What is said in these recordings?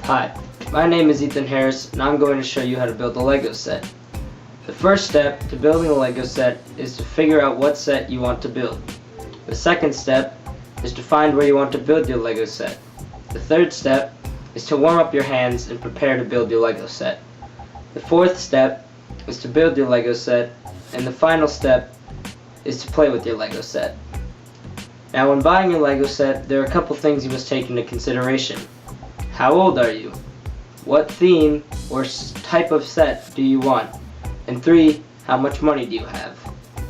Hi, my name is Ethan Harris and I'm going to show you how to build a Lego set. The first step to building a Lego set is to figure out what set you want to build. The second step is to find where you want to build your Lego set. The third step is to warm up your hands and prepare to build your Lego set. The fourth step is to build your Lego set, and the final step is to play with your Lego set. Now when buying your Lego set, there are a couple things you must take into consideration. How old are you? What theme or type of set do you want? And 3, how much money do you have?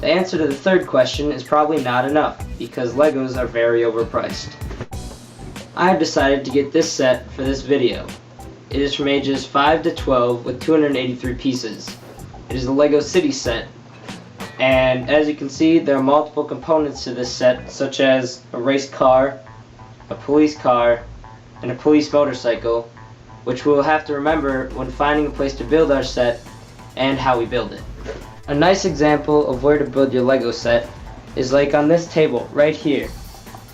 The answer to the third question is probably not enough, because Legos are very overpriced. I have decided to get this set for this video. It is from ages 5 to 12 with 283 pieces. It is a Lego City set, and as you can see, there are multiple components to this set, such as a race car, a police car, and a police motorcycle, which we'll have to remember when finding a place to build our set and how we build it. A nice example of where to build your Lego set is like on this table right here.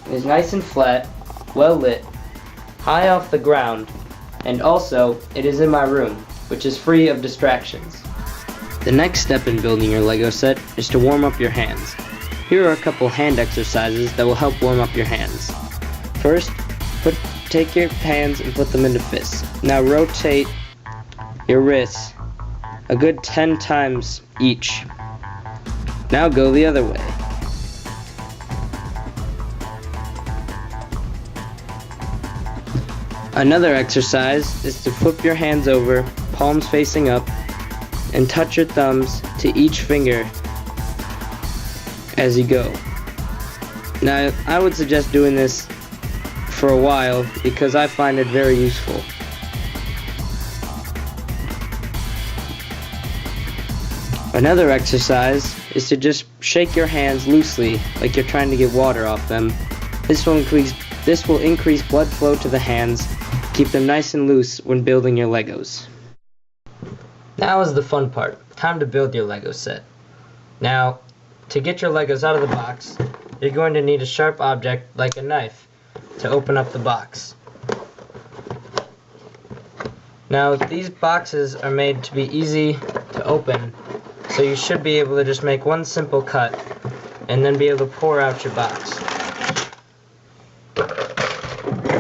It is nice and flat, well lit, high off the ground, and also it is in my room, which is free of distractions. The next step in building your Lego set is to warm up your hands. Here are a couple hand exercises that will help warm up your hands. First, take your hands and put them into fists. Now rotate your wrists a good 10 times each. Now go the other way. Another exercise is to flip your hands over, palms facing up, and touch your thumbs to each finger as you go. Now I would suggest doing this for a while because I find it very useful. Another exercise is to just shake your hands loosely like you're trying to get water off them. This will increase blood flow to the hands, keep them nice and loose when building your Legos. Now is the fun part, time to build your Lego set. Now, to get your Legos out of the box, you're going to need a sharp object like a knife to open up the box. Now these boxes are made to be easy to open, so you should be able to just make one simple cut and then be able to pour out your box.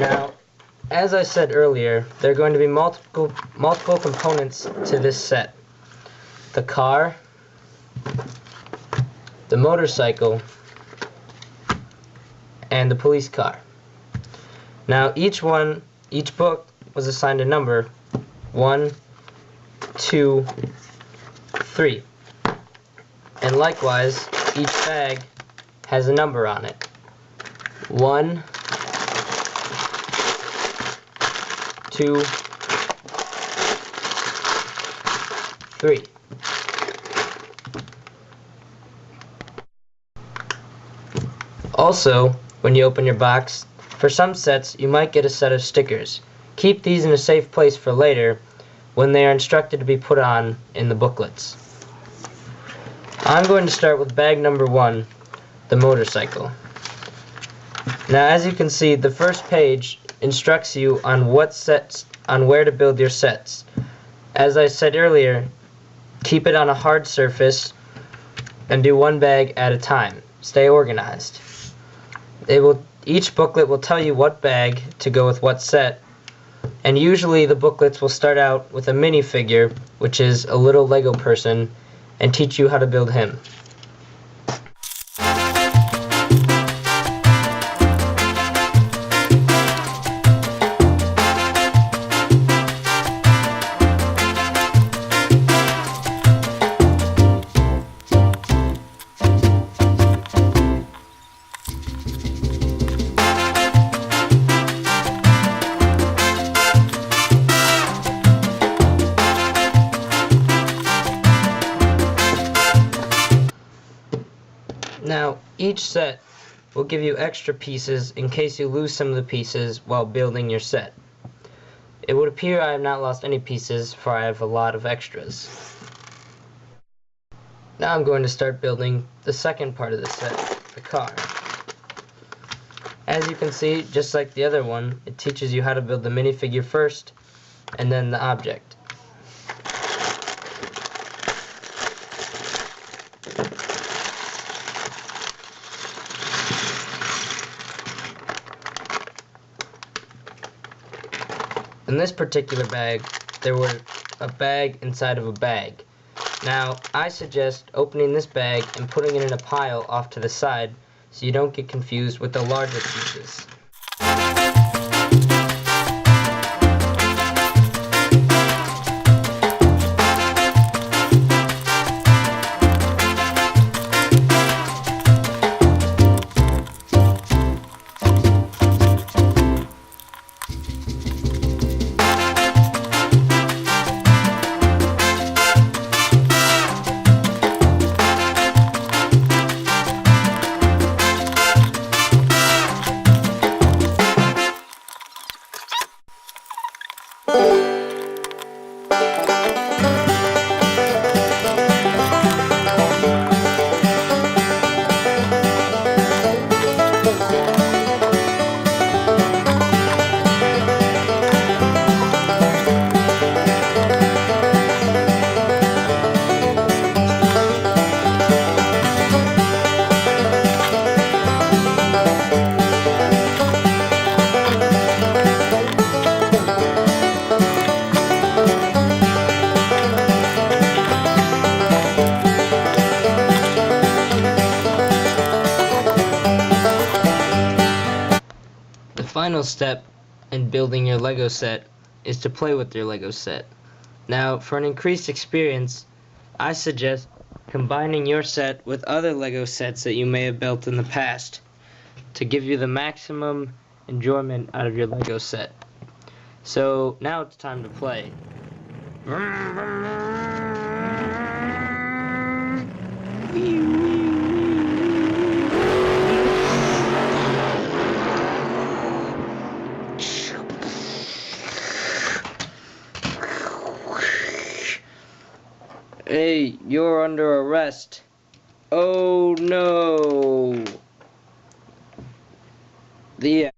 Now, as I said earlier, there are going to be multiple components to this set. The car, the motorcycle, and the police car. Now each book was assigned a number, 1, 2, 3. And likewise, each bag has a number on it. 1, 2, 3. Also, when you open your box, for some sets you might get a set of stickers. Keep these in a safe place for later when they are instructed to be put on in the booklets. I'm going to start with bag number 1, the motorcycle. Now as you can see, the first page instructs you on where to build your sets. As I said earlier, keep it on a hard surface and do one bag at a time. Stay organized. Each booklet will tell you what bag to go with what set, and usually the booklets will start out with a minifigure, which is a little Lego person, and teach you how to build him. Now, each set will give you extra pieces in case you lose some of the pieces while building your set. It would appear I have not lost any pieces, for I have a lot of extras. Now I'm going to start building the second part of the set, the car. As you can see, just like the other one, it teaches you how to build the minifigure first, and then the object. In this particular bag, there was a bag inside of a bag. Now, I suggest opening this bag and putting it in a pile off to the side so you don't get confused with the larger pieces. The final step in building your Lego set is to play with your Lego set. Now, for an increased experience, I suggest combining your set with other Lego sets that you may have built in the past to give you the maximum enjoyment out of your Lego set. So, now it's time to play. Hey, you're under arrest. Oh no. The end.